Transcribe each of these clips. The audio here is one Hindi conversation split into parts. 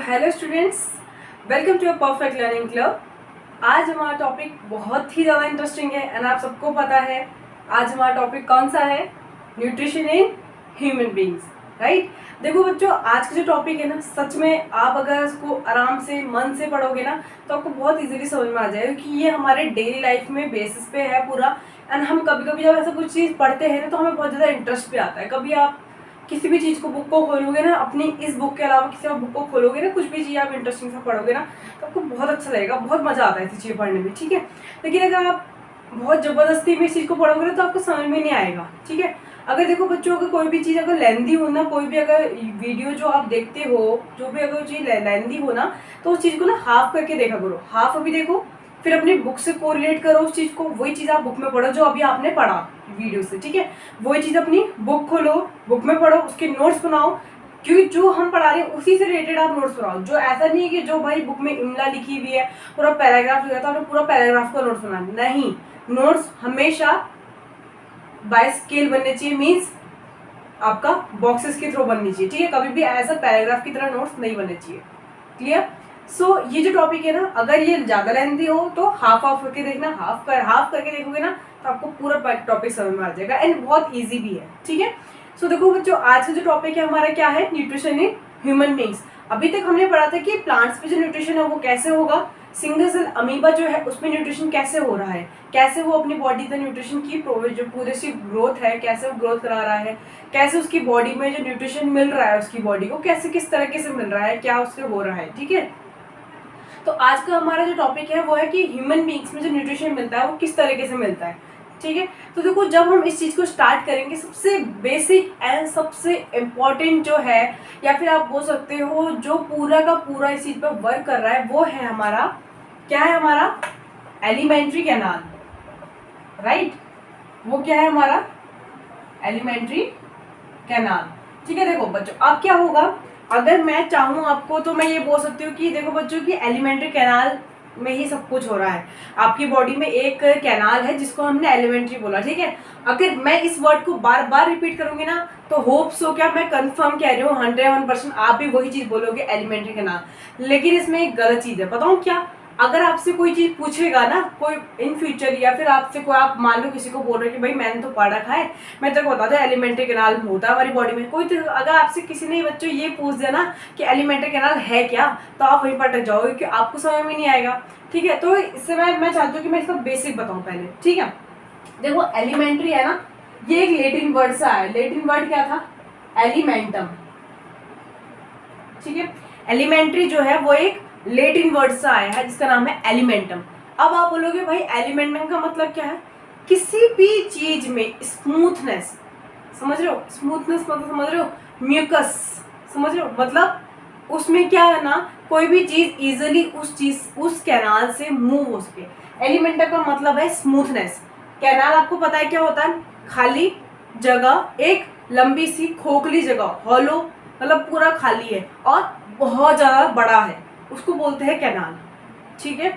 Hello students, welcome to a perfect learning club. आज हमारा टॉपिक बहुत ही ज़्यादा इंटरेस्टिंग है एंड आप सबको पता है आज हमारा टॉपिक कौन सा है? Nutrition in human beings, right. देखो बच्चों, आज का जो टॉपिक है ना, सच में आप अगर इसको आराम से मन से पढ़ोगे ना तो आपको बहुत इजीली समझ में आ जाएगा कि ये हमारे डेली लाइफ में बेसिस पे है पूरा। एंड हम कभी कभी जब ऐसा कुछ चीज़ पढ़ते हैं ना तो हमें बहुत ज़्यादा इंटरेस्ट भी आता है। कभी आप किसी भी चीज़ को बुक को खोलोगे ना, अपनी इस बुक के अलावा किसी और बुक को खोलोगे ना, कुछ भी चीज़ आप इंटरेस्टिंग से पढ़ोगे ना तो आपको बहुत अच्छा लगेगा, बहुत मज़ा आता है ऐसी चीज़ें पढ़ने में, ठीक है। लेकिन अगर आप बहुत ज़बरदस्ती में इस चीज़ को पढ़ोगे ना तो आपको समझ में नहीं आएगा, ठीक है। अगर देखो बच्चों, अगर कोई भी चीज़ अगर लेंदी हो ना, कोई भी अगर वीडियो जो आप देखते हो, जो भी अगर चीज़ लेंदी हो ना, तो उस चीज़ को ना हाफ करके देखा करो। हाफ अभी देखो, फिर अपनी बुक से कोरिलेट करो उस चीज़ को, वही चीज़ आप बुक में पढ़ो जो अभी आपने पढ़ा वीडियो से, ठीक है। वही चीज़ अपनी बुक खोलो, बुक में पढ़ो, उसके नोट्स बनाओ, क्योंकि जो हम पढ़ा रहे हैं उसी से रिलेटेड आप नोट्स बनाओ। जो ऐसा नहीं है कि जो भाई बुक में इमला लिखी हुई है, पूरा पैराग्राफ लिखा था और पूरा पैराग्राफ का नोट्स बनाना, नहीं। नोट्स हमेशा बाय स्केल बनने चाहिए, मीन्स आपका बॉक्सेस के थ्रू बननी चाहिए, ठीक है। कभी भी ऐसा पैराग्राफ की तरह नोट्स नहीं बनने चाहिए, क्लियर। सो ये जो टॉपिक है ना, अगर ये ज़्यादा लेंथी हो तो हाफ ऑफ करके देखना, हाफ करके देखोगे ना तो आपको पूरा टॉपिक समझ में आ जाएगा एंड बहुत इजी भी है, ठीक है। सो देखो बच्चों, आज का जो टॉपिक है हमारा क्या है? Nutrition in human beings. अभी तक हमने पढ़ा था कि प्लांट्स पे जो न्यूट्रिशन है वो कैसे होगा, सिंगल सेल अमीबा जो है उसमें न्यूट्रिशन कैसे हो रहा है, कैसे वो अपनी बॉडी का न्यूट्रिशन की जो पूरी सी ग्रोथ है कैसे वो ग्रोथ करा रहा है, कैसे उसकी बॉडी में जो न्यूट्रिशन मिल रहा है उसकी बॉडी को कैसे किस तरीके से मिल रहा है, क्या उससे हो रहा है, ठीक है। तो आज का हमारा जो टॉपिक है वो है कि ह्यूमन बींग्स में जो न्यूट्रिशन मिलता है वो किस तरीके से मिलता है, ठीक है। तो देखो, जब हम इस चीज़ को स्टार्ट करेंगे, सबसे बेसिक एंड सबसे इम्पॉर्टेंट जो है, या फिर आप बोल सकते हो जो पूरा का पूरा इस चीज़ पर वर्क कर रहा है, वो है हमारा, क्या है हमारा? Alimentary canal, right. वो क्या है हमारा? एलिमेंट्री कैनाल, ठीक है। देखो बच्चों, अब क्या होगा, अगर मैं चाहूँ आपको तो मैं ये बोल सकती हूँ कि देखो बच्चों की एलिमेंट्री कैनाल में ही सब कुछ हो रहा है। आपकी बॉडी में एक कैनाल है जिसको हमने एलिमेंट्री बोला, ठीक है। अगर मैं इस वर्ड को बार बार रिपीट करूंगी ना तो होप सो, क्या मैं कंफर्म कह रही हूँ 101% आप भी वही चीज़ बोलोगे, एलिमेंट्री कैनाल। लेकिन इसमें एक गलत चीज़ है, बताऊँ क्या? अगर आपसे कोई चीज़ पूछेगा ना कोई इन फ्यूचर, या फिर आपसे कोई, आप मान लो किसी को बोल रहे हो कि भाई मैंने तो पढ़ रखा है, मैं तेरे को बता दूं एलिमेंट्री कैनाल होता है हमारी बॉडी में, कोई तो अगर आपसे किसी ने बच्चों ये पूछ दिया ना कि एलिमेंट्री कैनाल है क्या, तो आप वहीं पर अटक जाओगे कि आपको समझ में नहीं आएगा, ठीक है। तो इससे मैं चाहती हूँ कि मैं इसका बेसिक बताऊँ पहले, ठीक है। देखो, एलिमेंट्री है ना, ये एक लेटिन वर्ड से आया। लेटिन वर्ड क्या था? एलिमेंटम, ठीक है। एलिमेंट्री जो है वो एक लेटिन वर्ड से आया है जिसका नाम है एलिमेंटम। अब आप बोलोगे भाई एलिमेंटम का मतलब क्या है? किसी भी चीज में स्मूथनेस, समझ रहे हो? स्मूथनेस मतलब समझ रहे हो? म्यूकस, समझ रहे हो? मतलब उसमें क्या है ना, कोई भी चीज इजीली उस कैनाल से मूव हो सके। एलिमेंटम का मतलब है स्मूथनेस। कैनाल आपको पता है क्या होता है? खाली जगह, एक लंबी सी खोखली जगह, हॉलो, मतलब पूरा खाली है और बहुत ज़्यादा बड़ा है, उसको बोलते हैं कैनाल, ठीक है।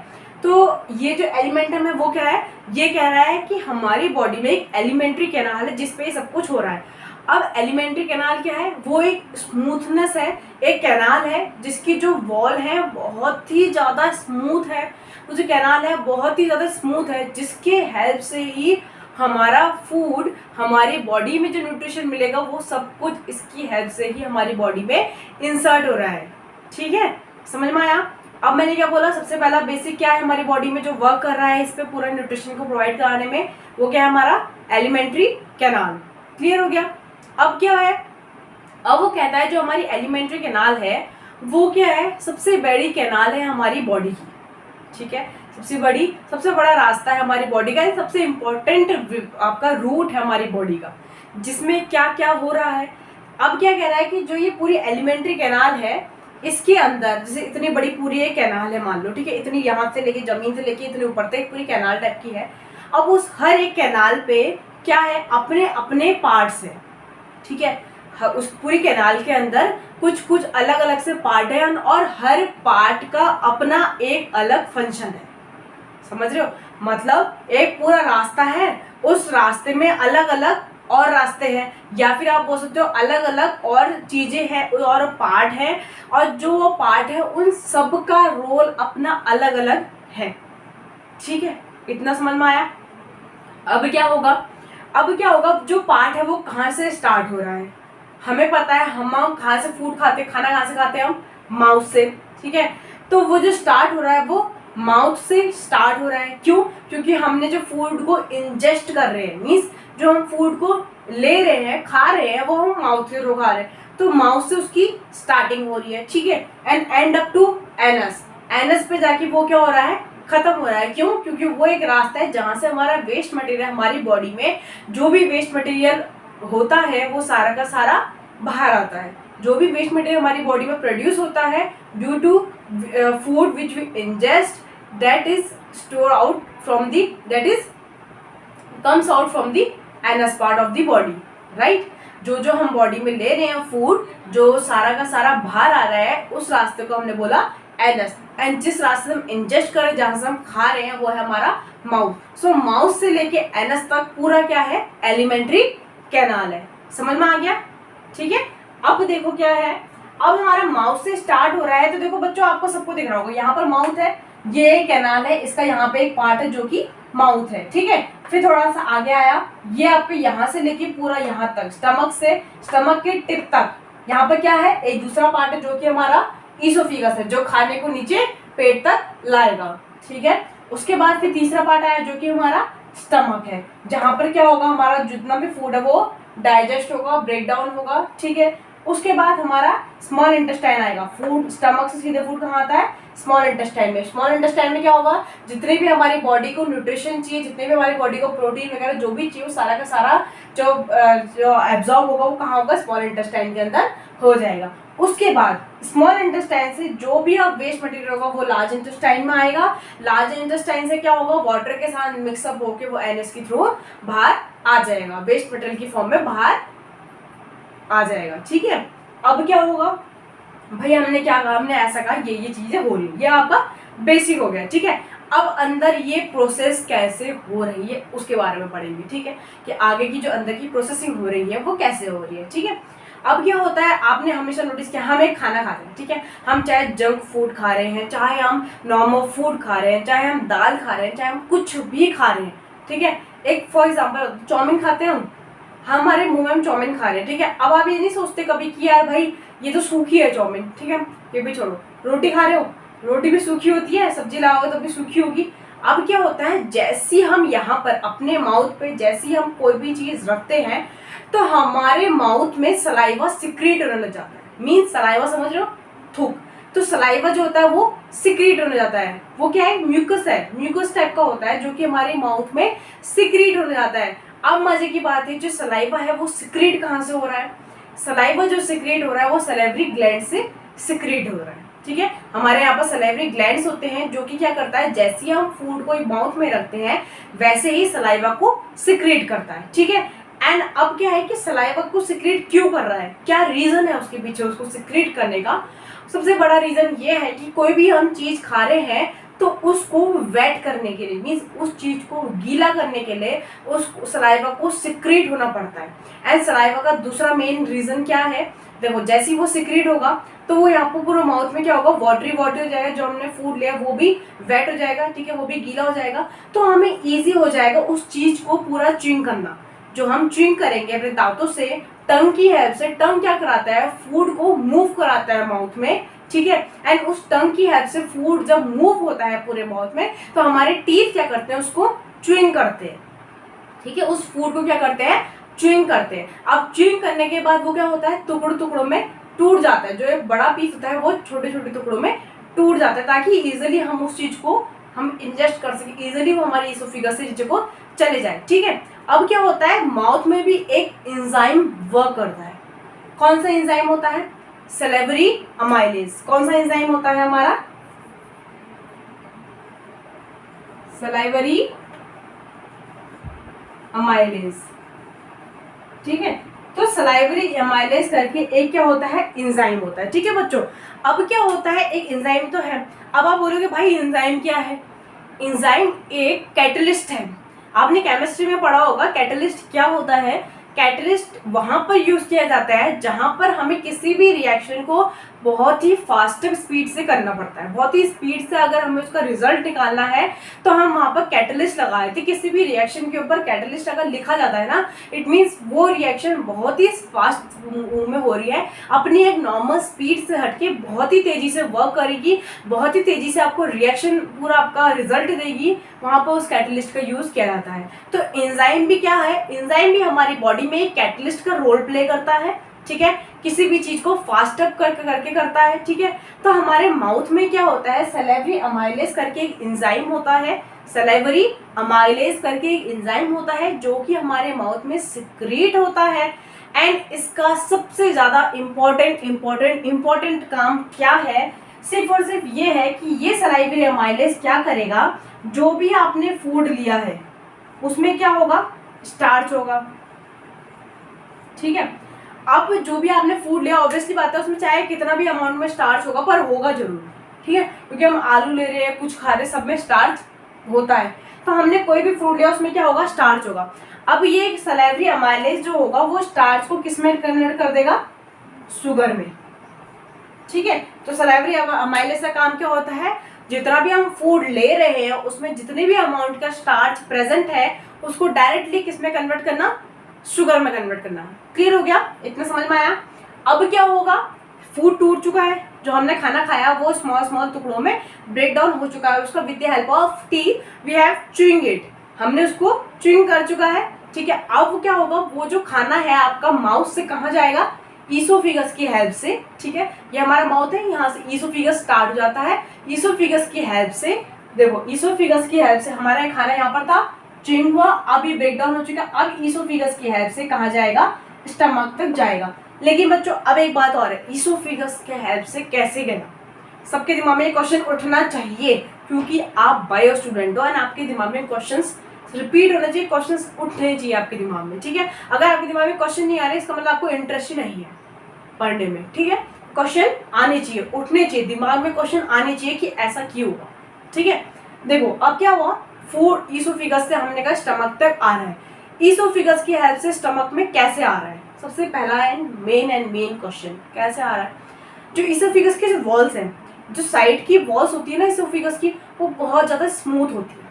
तो ये जो एलिमेंटम है वो क्या है? ये कह रहा है कि हमारी बॉडी में एक एलिमेंट्री कैनाल है जिसपे सब कुछ हो रहा है। अब एलिमेंट्री कैनाल क्या है? वो एक स्मूथनेस है, एक कैनाल है जिसकी जो वॉल है बहुत ही ज़्यादा स्मूथ है, वो जो कैनाल है बहुत ही ज़्यादा स्मूथ है, जिसके हेल्प से ही हमारा फूड, हमारी बॉडी में जो न्यूट्रिशन मिलेगा वो सब कुछ इसकी हेल्प से ही हमारी बॉडी में इंसर्ट हो रहा है, ठीक है। समझ में आया? अब मैंने क्या बोला, सबसे पहला बेसिक क्या है हमारी बॉडी में जो वर्क कर रहा है इस पे पूरा न्यूट्रिशन को प्रोवाइड कराने में, वो क्या है हमारा? Alimentary canal. क्लियर हो गया? अब क्या है, अब वो कहता है जो हमारी एलिमेंट्री कैनाल है वो क्या है? सबसे बड़ी कैनाल है हमारी बॉडी की, ठीक है। सबसे बड़ा रास्ता है हमारी बॉडी का, सबसे इम्पोर्टेंट आपका रूट है हमारी बॉडी का, जिसमें क्या क्या हो रहा है। अब क्या कह रहा है कि जो ये पूरी एलिमेंट्री कैनाल है इसके अंदर, जैसे इतनी बड़ी पूरी एक कैनाल है मान लो, ठीक है, इतनी यहाँ से लेके जमीन से लेके इतने ऊपर तक पूरी कैनाल टाइप की है। अब उस हर एक कैनाल पे क्या है? अपने अपने पार्ट्स है, ठीक है। उस पूरी कैनाल के अंदर कुछ कुछ अलग अलग से पार्ट है और हर पार्ट का अपना एक अलग फंक्शन है, समझ रहे हो? मतलब एक पूरा रास्ता है, उस रास्ते में अलग अलग और रास्ते हैं, या फिर आप बोल सकते हो अलग अलग और चीज़ें हैं और पार्ट हैं, और जो वो पार्ट है उन सब का रोल अपना अलग अलग है। ठीक है, इतना समझ में आया। अब क्या होगा, जो पार्ट है वो कहाँ से स्टार्ट हो रहा है, हमें पता है हम कहाँ से फूड खाते हैं, खाना कहाँ से खाते हैं हम, माउथ से। ठीक है, तो वो जो स्टार्ट हो रहा है वो माउथ से स्टार्ट हो रहा है। क्यों? क्योंकि हमने जो फूड को इंजेस्ट कर रहे हैं, मीन्स जो हम फूड को ले रहे हैं, खा रहे हैं, वो हम माउथ से खा रहे हैं, तो माउथ से उसकी स्टार्टिंग हो रही है। ठीक है, and end up to anus, anus पे जाके वो क्या हो रहा है, खत्म हो रहा है। क्यों? क्योंकि वो एक रास्ता है जहाँ से हमारा वेस्ट मटेरियल, हमारी बॉडी में जो भी वेस्ट मटेरियल होता है वो सारा का सारा बाहर आता है। जो भी वेस्ट मटेरियल हमारी बॉडी में प्रोड्यूस होता है due to food which we ingest, that is store out from the, that is comes out from the anus part of the body, right. जो जो हम बॉडी में ले रहे हैं फूड, जो सारा का सारा बाहर आ रहा है, उस रास्ते को हमने बोला एनस। एंड जिस रास्ते से हम इंजेस्ट कर रहे हैं, जहाँ से हम खा रहे हैं, वो है हमारा माउथ। सो माउथ से लेके एनस तक पूरा क्या है, एलिमेंट्री कैनाल है। समझ में आ गया? ठीक है, अब देखो क्या है, अब हमारा माउथ से स्टार्ट हो रहा है, तो देखो बच्चों आपको सबको दिख रहा होगा, यहाँ पर माउथ है, ये कैनाल है, इसका यहाँ पे एक पार्ट है जो कि माउथ है। ठीक है, फिर थोड़ा सा आगे आया, ये आपके यहाँ से लेके पूरा यहाँ तक, स्टमक से स्टमक के टिप तक, यहाँ पर क्या है, एक दूसरा पार्ट है जो कि हमारा ईसोफिगस है, जो खाने को नीचे पेट तक लाएगा। ठीक है, उसके बाद फिर तीसरा पार्ट आया जो कि हमारा स्टमक है, जहाँ पर क्या होगा, हमारा जितना भी फूड है वो डाइजेस्ट होगा, ब्रेक डाउन होगा। ठीक है, उसके बाद हमारा स्मॉल इंटेस्टाइन आएगा। फूड स्टमक से सीधे फूड कहाँ आता है, स्मॉल इंटेस्टाइन में। स्मॉल इंटेस्टाइन में क्या होगा, जितने भी हमारी बॉडी को न्यूट्रिशन चाहिए, जितने भी हमारी बॉडी को प्रोटीन वगैरह जो भी चाहिए, सारा का सारा जो एब्जॉर्ब होगा वो कहाँ होगा, स्मॉल इंटेस्टाइन के अंदर हो जाएगा। उसके बाद स्मॉल इंटेस्टाइन से जो भी आप वेस्ट मटेरियल होगा वो लार्ज इंटेस्टाइन में आएगा। लार्ज इंटेस्टाइन से क्या होगा, वाटर के साथ मिक्सअप होके वो एनएस के थ्रू बाहर आ जाएगा, वेस्ट मटेरियल की फॉर्म में बाहर आ जाएगा। ठीक है, अब क्या होगा भाई, हमने क्या कहा, हमने ऐसा कहा ये चीजें हो रही है, ये आपका बेसिक हो गया। ठीक है, अब अंदर ये प्रोसेस कैसे हो रही है उसके बारे में पढ़ेंगे। ठीक है, कि आगे की जो अंदर की प्रोसेसिंग हो रही है वो कैसे हो रही है। ठीक है, अब क्या होता है, आपने हमेशा नोटिस किया, हम एक खाना खाते हैं। ठीक है, हम चाहे जंक फूड खा रहे हैं, चाहे हम नॉर्मल फूड खा रहे हैं, चाहे हम दाल खा रहे हैं, चाहे हम कुछ भी खा रहे हैं। ठीक है, एक फॉर एग्जाम्पल चाउमीन खाते हैं हम, हमारे मुंह में हम चाउमीन खा रहे हैं। ठीक है, अब आप ये नहीं सोचते कभी कि यार भाई ये तो सूखी है चाउमीन। ठीक है, ये भी छोड़ो, रोटी खा रहे हो, रोटी भी सूखी होती है, सब्जी लाओगे तो भी सूखी होगी। अब क्या होता है, जैसी हम यहाँ पर अपने माउथ पे जैसी हम कोई भी चीज रखते हैं, तो हमारे माउथ में सलाइवा सिक्रीट होने लग जाता है। मीन सलाइवा समझ रहे हो, थूक। तो सलाइवा जो होता है वो सिक्रीट होने जाता है। वो क्या है, म्यूकस है, म्यूकस टाइप का होता है जो कि हमारे माउथ में सिक्रीट होने जाता है। अब मजे की बात है, जो सलाइवा है वो सिक्रीट कहाँ से हो रहा है, सलाइवा जो सिक्रीट हो रहा है वो सलेवरी ग्लैंड से सिक्रीट हो रहा है। ठीक है, हमारे यहाँ पर सलाइवरी ग्लैंड्स होते हैं जो कि क्या करता है, जैसे ही हम फूड को माउथ में रखते हैं वैसे ही सलाइवा को सिक्रीट करता है। ठीक है, एंड अब क्या है कि सलाइवा को सिक्रीट क्यों कर रहा है, क्या रीजन है उसके पीछे उसको सिक्रीट करने का। सबसे बड़ा रीजन ये है कि कोई भी हम चीज खा रहे हैं तो उसको वेट करने के लिए, मीन्स उस चीज को गीला करने के लिए उस सलाइवा को सिक्रीट होना पड़ता है। एंड सलाइवा का दूसरा मेन रीजन क्या है, देखो जैसे ही वो सिक्रीट होगा तो वो यहाँ पर पूरा माउथ में क्या होगा, वाटरी वाटरी हो जाएगा, जो हमने फूड लिया वो भी वेट हो जाएगा। ठीक है, वो भी गीला हो जाएगा, तो हमें ईजी हो जाएगा उस चीज को पूरा च्युइंग करना। जो हम च्युइंग करेंगे अपने दांतों से, टंग की हेल्प से, टंग क्या कराता है, फूड को मूव कराता है माउथ में। ठीक है, एंड उस टंग की हेल्प से फूड जब मूव होता है पूरे माउथ में, तो हमारे टीथ क्या करते हैं, उसको च्युइंग करते हैं। ठीक है, उस फूड को क्या करते हैं, च्युइंग करते हैं। अब च्युइंग करने के बाद वो क्या होता है, टुकड़ों टुकड़ों में टूट जाता है। जो एक बड़ा पीस होता है वो छोटे छोटे टुकड़ों में टूट जाता है, ताकि इजिली हम उस चीज को हम इंजेस्ट कर सके, इजिली वो हमारे इसोफेगस से नीचे को चले जाए। ठीक है, अब क्या होता है, माउथ में भी एक एंजाइम वर्क करता है। कौन सा एंजाइम होता है, सलेवरी अमाइलेज। कौन सा एंजाइम होता है हमारा, सलाइवरी अमाइलेज। ठीक है, तो सलाइवरी अमाइलेज करके एक क्या होता है, एंजाइम होता है। ठीक है बच्चों, अब क्या होता है, एक एंजाइम तो है। अब आप बोलोगे भाई एंजाइम क्या है, एंजाइम एक कैटलिस्ट है। आपने केमिस्ट्री में पढ़ा होगा कैटलिस्ट क्या होता है, कैटलिस्ट वहां पर यूज किया जाता है जहां पर हमें किसी भी रिएक्शन को बहुत ही फास्टर स्पीड से करना पड़ता है। बहुत ही स्पीड से अगर हमें उसका रिजल्ट निकालना है तो हम वहां पर कैटलिस्ट लगाए थे। किसी भी रिएक्शन के ऊपर कैटलिस्ट अगर लिखा जाता है ना, इट मीन्स वो रिएक्शन बहुत ही फास्ट में हो रही है, अपनी एक नॉर्मल स्पीड से हटके बहुत ही तेजी से वर्क करेगी, बहुत ही तेजी से आपको रिएक्शन पूरा आपका रिजल्ट देगी, वहां पर उस कैटलिस्ट का यूज किया जाता है। तो एंजाइम भी क्या है, एंजाइम भी हमारी बॉडी में एक कैटलिस्ट का रोल प्ले करता है, ठीक है, किसी भी चीज को फास्ट अप करके करता है, ठीक है। तो हमारे माउथ में क्या होता है, सलाइवरी अमाइलेज करके एक एंजाइम होता है, सलाइवरी अमाइलेज करके एक एंजाइम होता है जो कि हमारे माउथ में सिक्रीट होता है। एंड इसका सबसे ज्यादा इम्पोर्टेंट काम क्या है, सिर्फ और सिर्फ ये है कि ये सलाइवरी अमाइलेज क्या करेगा, जो भी आपने फूड लिया है उसमें क्या होगा, स्टार्च होगा, ठीक है। अब जो भी आपने फूड लिया, ऑब्वियसली बात है उसमें चाहे कितना भी अमाउंट में स्टार्च होगा पर होगा जरूर, ठीक है, क्योंकि हम आलू ले रहे हैं, कुछ खा रहे हैं, सब में स्टार्च होता है। तो हमने कोई भी फूड लिया उसमें क्या होगा, स्टार्च होगा। अब ये सलाइवरी अमाइलेज जो होगा वो स्टार्च को किस में कन्वर्ट कर देगा, शुगर में, ठीक है। तो सलाइवरी अमाइलेज का काम क्या होता है, जितना भी हम फूड ले रहे हैं उसमें जितने भी अमाउंट का स्टार्च प्रेजेंट है उसको डायरेक्टली किस में कन्वर्ट करना, शुगर में कन्वर्ट करना। क्लियर हो गया, इतना समझ में आया। अब क्या होगा, फूड टूट चुका है, जो हमने खाना खाया वो स्मॉल टुकड़ों में ब्रेक डाउन हो चुका है, उसका with the help of T V have chewing it, हमने उसको च्यूइंग कर चुका है, ठीक है। अब क्या होगा, वो जो खाना है आपका माउथ से कहाँ जाएगा, ईसोफिगस की हेल्प से, ठीक है। ये हमारा माउथ है, यहाँ से ईसोफिगस स्टार्ट हो जाता है, ईसोफिगस की हेल्प से, देखो ईसोफिगस की हेल्प से हमारा खाना यहाँ पर था, च्यूइंग हुआ, अब ये ब्रेक डाउन हो चुका है, अब ईसोफिगस की हेल्प से कहाँ जाएगा, स्टमक तक जाएगा। लेकिन बच्चों अब एक बात और है, ईसोफिगस के हेल्प से कैसे गया, सबके दिमाग में एक क्वेश्चन उठना चाहिए, क्योंकि आप बायो स्टूडेंट हो और आपके दिमाग में क्वेश्चंस रिपीट होना चाहिए, क्वेश्चंस उठने चाहिए आपके दिमाग में, ठीक है। अगर आपके दिमाग में क्वेश्चन नहीं आ रहे इसका मतलब आपको इंटरेस्ट ही नहीं है पढ़ने में, ठीक है। क्वेश्चन आने चाहिए, उठने चाहिए, दिमाग में क्वेश्चन आने चाहिए कि ऐसा क्यों हुआ, ठीक है। देखो अब क्या हुआ, फूड ईसोफिगस से हमने कहा स्टमक तक आ रहा है, ईसोफिगस की हेल्प से स्टमक में कैसे आ रहा है, सबसे पहला एंड मेन क्वेश्चन कैसे आ रहा है। जो ईसोफिगस के जो वॉल्स हैं, जो साइड की वॉल्स होती है ना ईसोफिगस की, वो बहुत ज़्यादा स्मूथ होती है,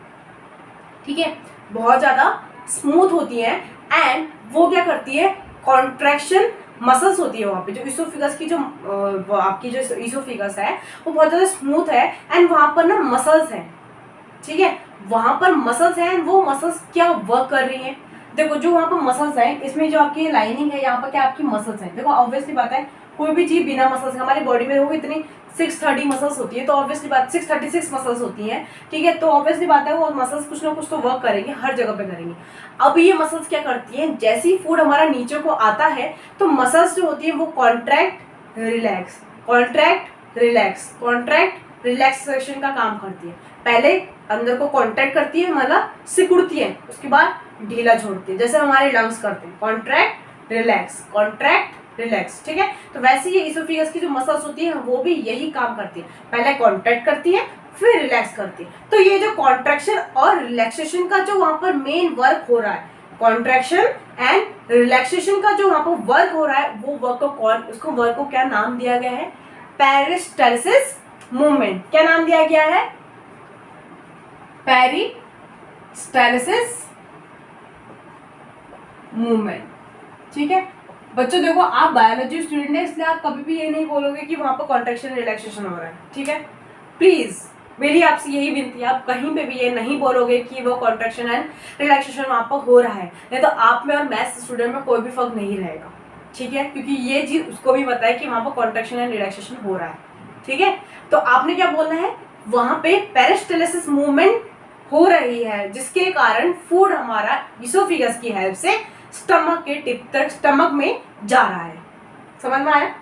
ठीक है, बहुत ज़्यादा स्मूथ होती है। एंड वो क्या करती है, कॉन्ट्रैक्शन मसल्स होती है वहाँ पे, जो ईसोफिगस की जो आपकी जो ईसोफिगस है वो बहुत ज़्यादा स्मूथ है, एंड वहाँ पर ना मसल्स हैं, ठीक है, वहाँ पर मसल्स हैं, वो मसल्स क्या वर्क कर रही हैं, देखो जो वहाँ पर मसल्स हैं, इसमें जो आपकी लाइनिंग है यहाँ पर क्या आपकी मसल्स हैं। देखो ऑब्वियसली बात है कोई भी चीज़ बिना मसल्स हमारी बॉडी में वो इतनी 630 मसल्स होती है, तो ऑब्वियसली बात 636 मसल्स होती हैं, ठीक है। तो ऑब्वियसली बात है वो मसल्स कुछ ना कुछ तो वर्क करेंगे, हर जगह पे करेंगे। अब ये मसल्स क्या करती हैं, जैसे ही फूड हमारा नीचे को आता है तो मसल्स जो होती है वो contract relax, contract relax, contract relaxation का काम करती है। पहले अंदर को कॉन्ट्रैक्ट करती है, मतलब सिकुड़ती है, उसके बाद ढीला छोड़ती है, जैसे हमारे लंग्स करते हैं, कॉन्ट्रैक्ट रिलैक्स, कॉन्ट्रैक्ट रिलैक्स, ठीक है। तो वैसे ये ईसोफेगस की जो मसल्स होती है वो भी यही काम करती है, पहले कॉन्ट्रैक्ट करती है फिर रिलैक्स करती है। तो ये जो कॉन्ट्रैक्शन और रिलैक्सेशन का जो वहां पर मेन वर्क हो रहा है, कॉन्ट्रैक्शन एंड रिलैक्सेशन का जो वहां पर वर्क हो रहा है, वो वर्क को उसको वर्क को क्या नाम दिया गया है, पेरिस्टाल्सिस मूवमेंट। क्या नाम दिया गया है, पेरिस्टाल्सिस मूवमेंट, ठीक है। बच्चों देखो आप बायोलॉजी स्टूडेंट है, इसलिए आप कभी भी ये नहीं बोलोगे कि वहां पर कॉन्ट्रैक्शन रिलैक्सेशन हो रहा है, ठीक है। प्लीज मेरी आपसे यही विनती है, आप कहीं पे भी ये नहीं बोलोगे कि वो कॉन्ट्रैक्शन एंड रिलैक्सेशन वहां पर हो रहा है, नहीं तो आप में और मैथ्स स्टूडेंट में कोई भी फर्क नहीं रहेगा, ठीक है, क्योंकि ये चीज उसको भी पता है कि वहां पर कॉन्ट्रैक्शन एंड रिलैक्सेशन हो रहा है, ठीक है। तो आपने क्या बोलना है, वहां पे पेरिस्टाल्सिस मूवमेंट हो रही है, जिसके कारण फूड हमारा ईसोफेगस की हेल्प से स्टमक के टिप तक, स्टमक में जा रहा है। समझ में आया,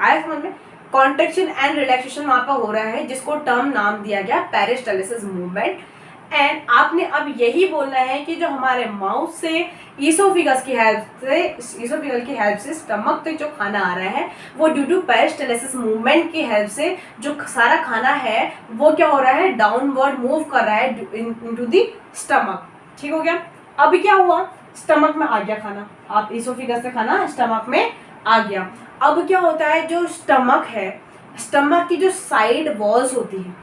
आया समझ में। कॉन्ट्रैक्शन एंड रिलैक्सेशन वहां पर हो रहा है, जिसको टर्म नाम दिया गया पेरिस्टाल्सिस मूवमेंट। एंड आपने अब यही बोलना है कि जो हमारे माउथ से ईसोफेगस की हेल्प से स्टमक तक जो खाना आ रहा है, वो ड्यू टू पेरिस्टाल्सिस मूवमेंट की हेल्प से जो सारा खाना है वो क्या हो रहा है, डाउनवर्ड मूव कर रहा है इनटू द स्टमक, ठीक हो गया। अब क्या हुआ, स्टमक में आ गया खाना, आप इसोफिगस से खाना स्टमक में आ गया। अब क्या होता है, जो स्टमक है, स्टमक की जो साइड वॉल्स होती है,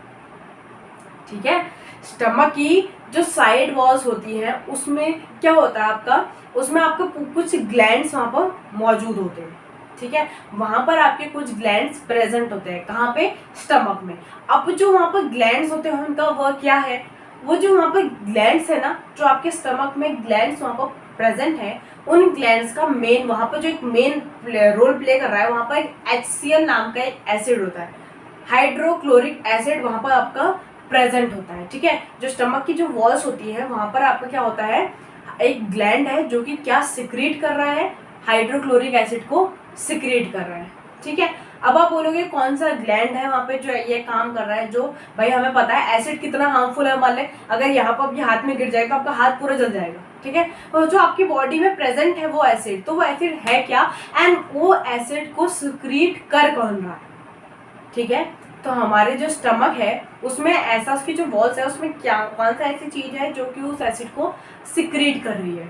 ठीक है, स्टमक की जो साइड वॉल्स होती है उसमें क्या होता है आपका, उसमें आपको कुछ ग्लैंड्स वहाँ पर मौजूद होते हैं, ठीक है, वहाँ पर आपके कुछ ग्लैंड्स प्रेजेंट होते हैं, कहाँ पे, स्टमक में। अब जो वहाँ पर ग्लैंड्स होते हैं उनका वर्क क्या है, वो जो वहाँ पर ग्लैंड्स है ना, जो आपके स्टमक में ग्लैंड्स वहाँ पर प्रेजेंट है, उन ग्लैंड्स का मेन वहाँ पर जो एक मेन रोल प्ले कर रहा है, वहाँ पर एक HCl नाम का एक एसिड होता है, हाइड्रोक्लोरिक एसिड वहाँ पर आपका प्रेजेंट होता है, ठीक है। जो स्टमक की जो वॉल्स होती है वहाँ पर आपका क्या होता है, एक ग्लैंड है जो कि क्या सिक्रीट कर रहा है, हाइड्रोक्लोरिक एसिड को सिक्रीट कर रहा है, ठीक है। अब आप बोलोगे कौन सा ग्लैंड है वहाँ पे जो ये काम कर रहा है, जो भाई हमें पता है एसिड कितना हार्मफुल है, मान लें अगर यहाँ पर आपके हाथ में गिर जाए तो आपका हाथ पूरा जल जाएगा, ठीक है। तो जो आपकी बॉडी में प्रेजेंट है वो एसिड, तो वो एसिड है क्या, एंड वो एसिड को सिक्रीट कर कौन रहा है, ठीक है। तो हमारे जो स्टमक है उसमें ऐसा, उसकी जो वॉल्स है उसमें क्या, कौन सा ऐसी चीज है जो कि उस एसिड को सिक्रीट कर रही है,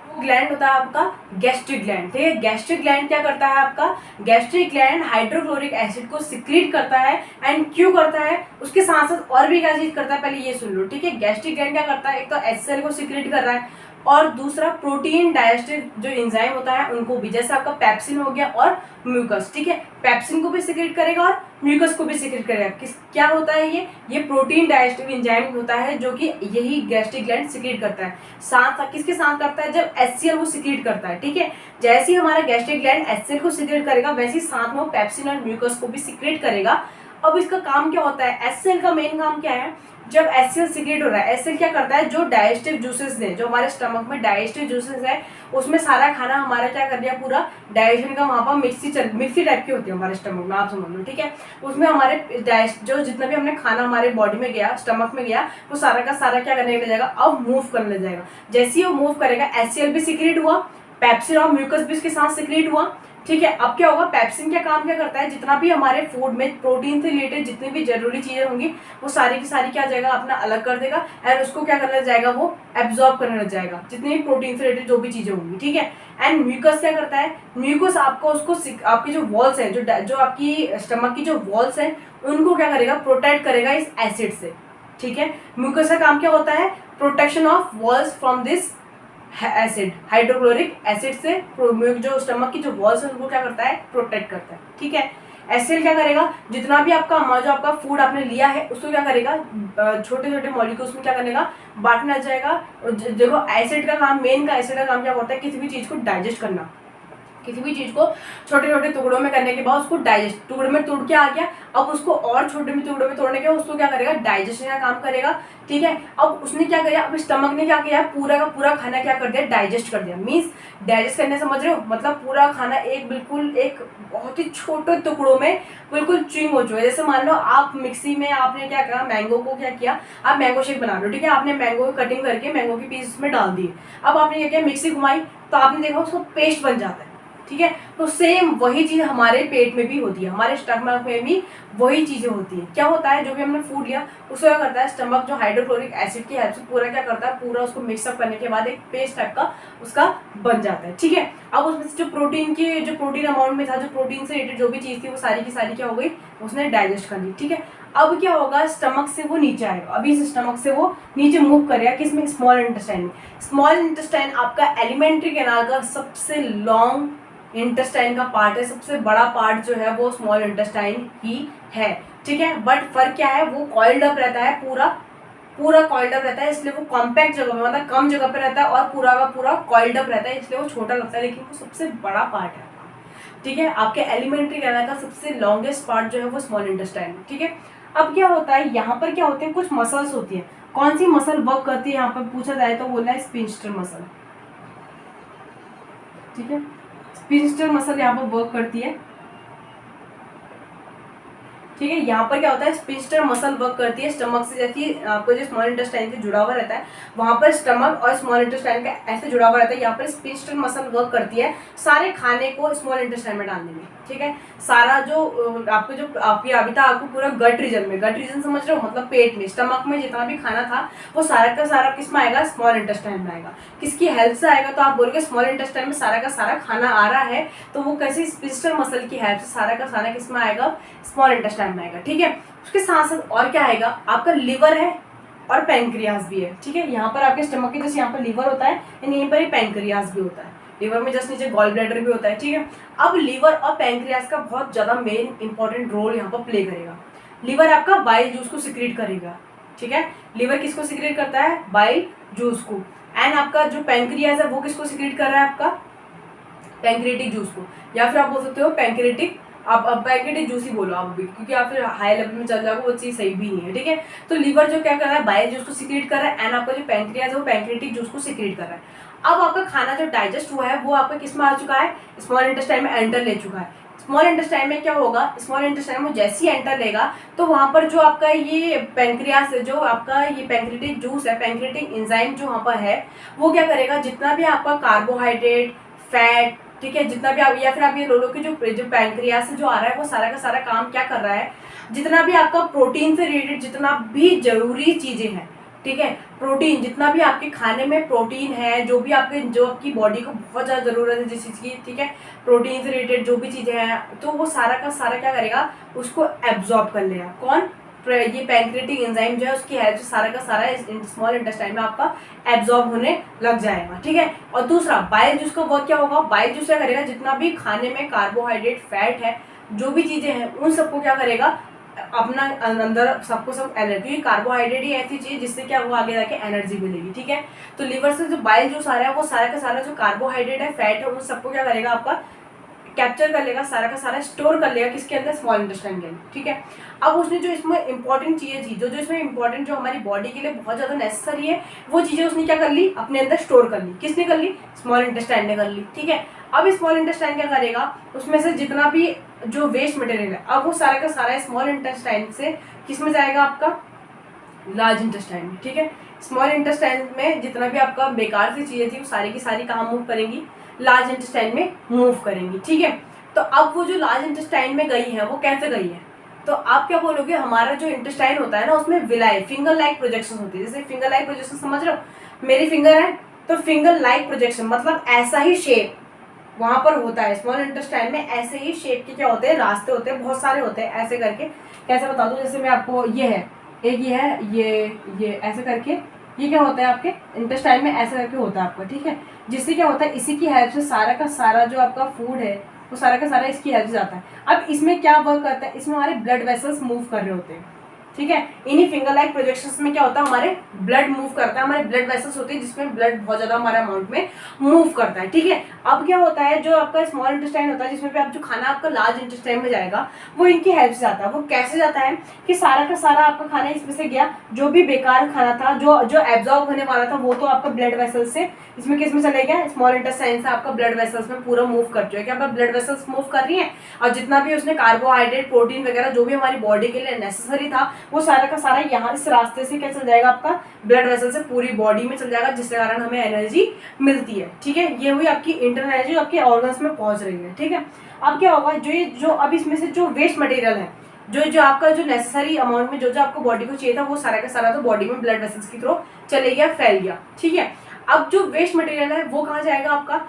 वो ग्लैंड होता है आपका गैस्ट्रिक ग्लैंड, ठीक है। गैस्ट्रिक ग्लैंड क्या करता है आपका, गैस्ट्रिक ग्लैंड हाइड्रोक्लोरिक एसिड को सिक्रीट करता है, एंड क्यों करता है, उसके साथ साथ और भी क्या चीज करता है, पहले ये सुन लो, ठीक है। गैस्ट्रिक ग्लैंड क्या करता है, एक तो HCl को सिक्रीट कर रहा है, और दूसरा प्रोटीन डाइजेस्टिव जो एंजाइम होता है उनको भी, जैसे आपका पेप्सिन हो गया और म्यूकस, ठीक है, पेप्सिन को भी सिक्रेट करेगा और म्यूकस को भी सिक्रेट करेगा। किस क्या होता है ये प्रोटीन डाइजेस्टिव एंजाइम होता है जो कि यही गैस्ट्रिक ग्लैंड सिक्रेट करता है। साथ किसके साथ करता है, जब HCl वो सिक्रेट करता है, ठीक है। जैसे ही हमारा गैस्ट्रिक ग्लैंड HCl को सिक्रेट करेगा वैसे ही साथ में वो पेप्सिन और म्यूकस को भी सिक्रेट करेगा। अब इसका काम क्या होता है, HCl का मेन काम क्या है, जब HCl सिक्रेट हो रहा है, HCl क्या करता है, जो डाइजेस्टिव जूसेस हैं, जो हमारे स्टमक में डाइजेस्टिव जूसेस है, उसमें सारा खाना हमारा क्या कर दिया, पूरा डाइजेशन का वहाँ पर मिक्सी टाइप की होती है हमारे स्टमक में, आप समझ लो, ठीक है। उसमें हमारे जो जितना भी हमने खाना हमारे बॉडी में गया, स्टमक में गया, वो सारा का सारा क्या करने लग जाएगा, अब मूव करने लग जाएगा। जैसे ही वो मूव करेगा HCl भी सिक्रेट हुआ, पेप्सिन और म्यूकस भी इसके साथ सिक्रेट हुआ, ठीक है। अब क्या होगा, पेप्सिन क्या काम क्या करता है, जितना भी हमारे फूड में प्रोटीन से रिलेटेड जितनी भी जरूरी चीजें होंगी वो सारी की सारी क्या जाएगा, अपना अलग कर देगा, एंड उसको क्या करने लग जाएगा, वो एब्जॉर्ब करने लग जाएगा जितनी भी प्रोटीन से रिलेटेड जो भी चीजें होंगी, ठीक है। एंड म्यूकस क्या करता है, म्यूकस आपको उसको आपकी जो वॉल्स है, जो आपकी स्टमक की जो वॉल्स है उनको क्या करेगा, प्रोटेक्ट करेगा इस एसिड से, ठीक है। म्यूकस का काम क्या होता है, protection of walls from this acid, hydrochloric acid से जो स्टमक की जो वॉल्स है उनको क्या करता है, प्रोटेक्ट करता है, ठीक है। HCl क्या करेगा, जितना भी आपका जो आपका फूड आपने लिया है उसको क्या करेगा, छोटे छोटे मॉलिक्यूल्स में क्या करेगा, बांटना जाएगा। देखो एसिड का काम, मेन का एसिड का काम क्या होता है, किसी भी चीज को डाइजेस्ट करना, किसी भी चीज को छोटे छोटे टुकड़ों में करने के बाद उसको डाइजेस्ट, टुकड़े में तोड़ के आ गया, अब उसको और छोटे में टुकड़ों में तोड़ने के बाद उसको क्या करेगा, डाइजेशन का काम करेगा, ठीक है। अब उसने क्या किया, अब स्टमक ने क्या किया, पूरा का पूरा खाना क्या कर दिया, डाइजेस्ट कर दिया। मीन्स डाइजेस्ट करने समझ रहे हो, मतलब पूरा खाना एक बिल्कुल एक बहुत ही छोटे टुकड़ों में बिल्कुल च्यूइंग हो चुका है। जैसे मान लो आप मिक्सी में आपने क्या किया, मैंगो को क्या किया, आप मैंगो शेक बना रहे हो, ठीक है, आपने मैंगो को कटिंग करके मैंगो के पीस में डाल दिए, अब आपने क्या किया, मिक्सी घुमाई तो आपने देखा उसको पेस्ट बन जाता है, ठीक है। तो सेम वही चीज हमारे पेट में भी होती है, हमारे स्टमक में भी वही चीजें होती है। क्या होता है, जो भी हमने फूड लिया उसको क्या करता है, स्टमक जो हाइड्रोक्लोरिक एसिड की हेल्प से पूरा क्या करता है, पूरा उसको मिक्सअप करने के बाद एक पेस्ट टाइप का उसका बन जाता है, ठीक है। अब उसमें से जो प्रोटीन अमाउंट में था, जो प्रोटीन से रिलेटेड जो भी चीज थी वो सारी की सारी क्या हो गई, उसने डाइजेस्ट कर ली, ठीक है। अब क्या होगा, स्टमक से वो नीचे आएगा, अभी इस स्टमक से वो नीचे मूव करेगा, किसमें, स्मॉल इंटेस्टाइन में। स्मॉल इंटेस्टाइन आपका एलिमेंट्री कैनाल का सबसे लॉन्ग इंटेस्टाइन का पार्ट है, सबसे बड़ा पार्ट जो है वो स्मॉल इंटेस्टाइन ही है, ठीक है। बट फर्क क्या है, वो कॉइल्ड अप रहता है, पूरा कॉइल्ड अप रहता है, इसलिए वो कॉम्पैक्ट जगह पे, मतलब कम जगह पे रहता है, और पूरा का पूरा कॉइल्ड अप रहता है, इसलिए वो छोटा लगता है, लेकिन वो सबसे बड़ा पार्ट है, ठीक है। आपके एलिमेंट्री कैनाल का सबसे लॉन्गेस्ट पार्ट जो है वो स्मॉल इंटेस्टाइन, ठीक है। अब क्या होता है, यहाँ पर क्या होते हैं, कुछ मसल्स होती है। कौन सी मसल वर्क करती है यहाँ पर पूछा जाए तो बोलना है स्पिंस्टर मसल, ठीक है। स्पिंस्टर मसल यहाँ पर वर्क करती है, ठीक है। यहाँ पर क्या होता है, स्पिंस्टर मसल वर्क करती है स्टमक से, जैसे आपको जो स्मॉल इंटेस्टाइन से जुड़ा हुआ रहता है वहाँ पर स्टमक और स्मॉल इंटेस्टाइन का ऐसे जुड़ा हुआ रहता है। यहाँ पर स्पिंस्टर मसल वर्क करती है सारे खाने को स्मॉल इंटेस्टाइन में डालने में। ठीक है, सारा जो आपको जो आपकी अभी तक आपको पूरा गट रीजन में, गट रीजन समझ रहे हो, मतलब पेट में, स्टमक में जितना भी खाना था वो सारा का सारा किस में आएगा, स्मॉल इंटेस्टाइन में आएगा। किसकी हेल्प से आएगा, तो आप बोलोगे स्मॉल इंटेस्टाइन में सारा का सारा खाना आ रहा है, तो वो कैसे, स्पिंस्टर मसल की हेल्प से सारा का सारा किस में आएगा, स्मॉल इंटेस्टाइन में आएगा। ठीक है, उसके साथ साथ और क्या आएगा, आपका लिवर है और पैंक्रियाज भी है। ठीक है, यहाँ पर आपके स्टमक के जैसे यहाँ पर लिवर होता है, यानी यहीं पर ही पैंक्रियाज भी होता है। लिवर में जस्ट नीचे गॉल ब्लैडर भी होता है। ठीक है, अब लिवर और पैंक्रियाज का बहुत ज्यादा मेन इंपॉर्टेंट रोल यहाँ पर प्ले करेगा। लिवर आपका बाइल जूस को सिक्रीट करेगा। ठीक है, लिवर किसको सिक्रीट करता है, बाइल जूस को। एंड आपका जो पैंक्रियाज है वो किसको सिक्रीट कर रहा है, आपका पैंक्रेटिक जूस को, या फिर आप बोल सकते हो पैंक्रेटिक, आप पैंक्रेटिक जूस ही बोलो आप भी, क्योंकि आप फिर हाई लेवल में चल जाओगे वो चीज़ सही भी नहीं है। ठीक है, तो लीवर जो क्या कर रहा है, बाइल जूस को सिक्रेट कर रहा है, एंड आपका जो पैंक्रियाज है वो पैंक्रेटिक जूस को सिक्रेट कर रहा है। अब आपका खाना जो डाइजेस्ट हुआ है वो आपका किस में आ चुका है, स्मॉल इंटेस्टाइन में एंटर ले चुका है। स्मॉल इंटेस्टाइन में क्या होगा, स्मॉल इंटेस्टाइन में जैसे ही एंटर लेगा तो वहां पर जो आपका ये पैंक्रियास, जो आपका ये पैंक्रेटिक जूस है, पैंक्रेटिक एंजाइम जो वहां पर है, वो क्या करेगा, जितना भी आपका कार्बोहाइड्रेट, फैट, ठीक है, जितना भी आप, या फिर आप ये लो लो कि जो पैंक्रियास से जो आ रहा है वो सारा का सारा काम क्या कर रहा है, जितना भी आपका प्रोटीन से रिलेटेड जितना भी जरूरी चीजें हैं, ठीक है, प्रोटीन जितना भी आपके खाने में प्रोटीन है, जो भी आपके, जो आपकी बॉडी को बहुत ज़्यादा ज़रूरत है जिस चीज़ की, ठीक है, प्रोटीन से रिलेटेड जो भी चीज़ें हैं, तो वो सारा का सारा क्या करेगा, उसको एब्जॉर्ब कर लेगा। कौन, ये पैंक्रेटिक एंजाइम जो है उसकी हेल्प से सारा का सारा स्मॉल इंटेस्टाइन में आपका एब्जॉर्ब होने लग जाएगा। ठीक है, और दूसरा बाइल जूस का वर्क क्या होगा, बाइल जूस क्या करेगा, जितना भी खाने में कार्बोहाइड्रेट, फैट है, जो भी चीजें हैं उन सबको क्या करेगा, अपना अंदर सबको सब एनर्जी, क्योंकि कार्बोहाइड्रेट ही ऐसी चीज जिससे क्या वो आगे जाके एनर्जी मिलेगी। ठीक है, तो लिवर से जो बाइल जूस आ रहा है वो सारा का सारा जो कार्बोहाइड्रेट है, फैट है, उन सबको क्या करेगा, आपका कैप्चर कर लेगा, सारा का सारा स्टोर कर लेगा, किसके अंदर, स्मॉल इंटेस्टाइन के अंदर। ठीक है, अब उसने जो इसमें इंपॉर्टेंट चीजें थी, जो जो इसमें इंपॉर्टेंट, जो हमारी बॉडी के लिए बहुत ज्यादा नेसेसरी है, वो चीजें उसने क्या कर ली, अपने अंदर स्टोर कर ली। किसने कर ली, स्मॉल इंटेस्टाइन ने कर ली। ठीक है, अब स्मॉल इंटेस्टाइन क्या करेगा, उसमें से जितना भी जो वेस्ट मटेरियल है, अब वो सारा का सारा स्मॉल इंटेस्टाइन से किस में जाएगा, आपका लार्ज इंटेस्टाइन में। ठीक है, स्मॉल इंटेस्टाइन में जितना भी आपका बेकार सी चीजें थी वो सारी की सारी कहाँ मूव करेंगी, लार्ज इंटेस्टाइन में मूव करेंगी। ठीक है, तो अब वो जो लार्ज इंटेस्टाइन में गई है वो कैसे गई है, तो आप क्या बोलोगे, हमारा जो इंटेस्टाइन होता है ना उसमें विलाई, फिंगर लाइक प्रोजेक्शन होती है। जैसे फिंगर लाइक प्रोजेक्शन समझ रहे हो, मेरी फिंगर है तो फिंगर लाइक प्रोजेक्शन मतलब ऐसा ही शेप वहां पर होता है। स्मॉल इंटेस्टाइन में ऐसे ही शेप के क्या होते हैं, रास्ते होते हैं, बहुत सारे होते हैं। ऐसे करके कैसे बता दूं, जैसे मैं आपको, ये है एक, ये है, ये ऐसे करके, ये क्या होता है आपके इंटेस्टाइन में, ऐसे करके होता है आपका। ठीक है, जिससे क्या होता है, इसी की हेल्प से सारा का सारा जो आपका फूड है वो सारा का सारा इसकी हेल्प से जाता है। अब इसमें क्या वर्क करता है, इसमें हमारे ब्लड वेसल्स मूव कर रहे होते हैं। ठीक है, इन्हीं फिंगर लाइक प्रोजेक्शंस में क्या होता है, हमारे ब्लड मूव करता है, हमारे ब्लड वेसल्स होते हैं जिसमें ब्लड बहुत ज्यादा हमारे अमाउंट में मूव करता है। ठीक है, अब क्या होता है, जो आपका स्मॉल इंटेस्टाइन होता है जिसमें भी आप जो खाना आपका लार्ज इंटेस्टाइन में जाएगा वो इनकी हेल्प से जाता है। वो कैसे जाता है कि सारा का सारा आपका खाना इसमें से गया, जो भी बेकार खाना था, जो जो एब्जॉर्ब होने वाला था, वो तो आपका ब्लड वेसल्स से इसमें किस में चले गया, स्मॉल इंटेस्टाइन से आपका ब्लड वेसल्स में पूरा मूव कर चुका है। क्या ब्लड वेसल्स मूव कर रही है, और जितना भी उसने कार्बोहाइड्रेट, प्रोटीन वगैरह जो भी हमारी बॉडी के लिए नेसेसरी था वो सारा का सारा यहाँ इस रास्ते से क्या चल जाएगा, आपका ब्लड वेसल से पूरी बॉडी में चल जाएगा, जिसके कारण हमें एनर्जी मिलती है। ठीक है, ये हुई आपकी इंटरनल एनर्जी, आपके ऑर्गन्स में पहुंच रही है। ठीक है, अब क्या होगा, जो अब इसमें से जो वेस्ट मटेरियल है, जो जो आपका जो नेसेसरी अमाउंट में जो जो आपको बॉडी को चाहिए था वो सारा का सारा तो बॉडी में ब्लड वेसल्स के थ्रू चले गया, फैल गया। ठीक है, अब जो वेस्ट मटेरियल है वो कहाँ जाएगा, आपका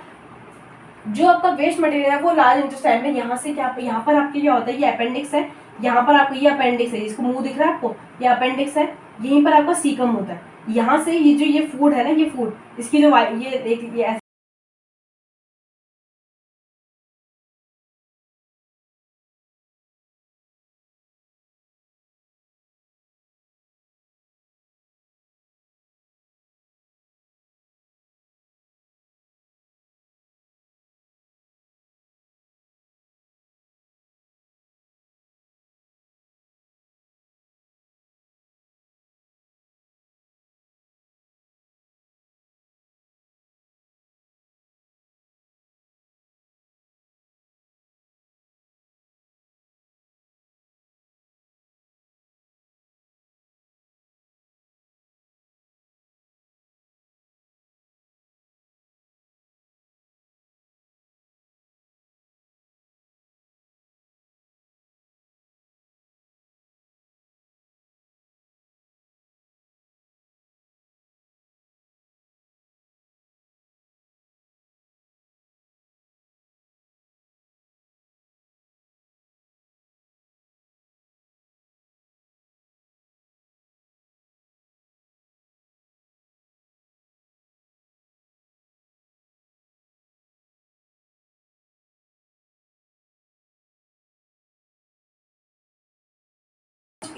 जो आपका वेस्ट मटेरियल है वो लार्ज इंटेस्टाइन में, यहाँ से क्या, यहाँ पर आपके क्या होता है, ये अपेंडिक्स है, यहाँ पर आपको ये अपेंडिक्स है, इसको मुंह दिख रहा है आपको, ये अपेंडिक्स है, यहीं पर आपका सीकम होता है। यहाँ से ये जो ये फूड है ना, ये फूड, इसकी जो ये एक ये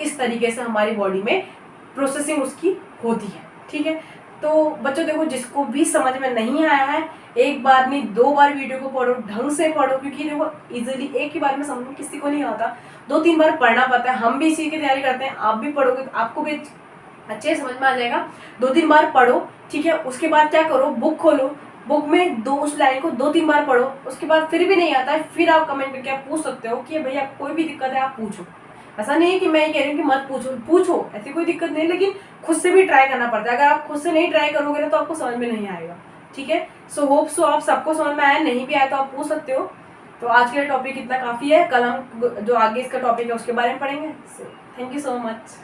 इस तरीके से हमारी बॉडी में प्रोसेसिंग उसकी होती है। ठीक है, तो बच्चों देखो, जिसको भी समझ में नहीं आया है, एक बार नहीं 2 बार वीडियो को पढ़ो, ढंग से पढ़ो, क्योंकि देखो इजीली एक ही बार में समझ में किसी को नहीं आता, 2-3 बार पढ़ना पड़ता है। हम भी इसी की तैयारी करते हैं, आप भी पढ़ोगे तो आपको भी अच्छे समझ में आ जाएगा। 2-3 बार पढ़ो, ठीक है। उसके बाद क्या करो, बुक खोलो, बुक में उस लाइन को 2-3 बार पढ़ो। उसके बाद फिर भी नहीं आता है, फिर आप कमेंट करके आप पूछ सकते हो कि भैया कोई भी दिक्कत है आप पूछो। ऐसा नहीं है कि मैं ये कह रही हूँ कि मत पूछो, पूछो, ऐसी कोई दिक्कत नहीं, लेकिन खुद से भी ट्राई करना पड़ता है। अगर आप खुद से नहीं ट्राई करोगे ना तो आपको समझ में नहीं आएगा। ठीक है, सो होप सो आप सबको समझ में आया, नहीं भी आया तो आप पूछ सकते हो। तो आज के लिए टॉपिक इतना काफ़ी है, कल हम जो आगे इसका टॉपिक है उसके बारे में पढ़ेंगे। So thank you so much.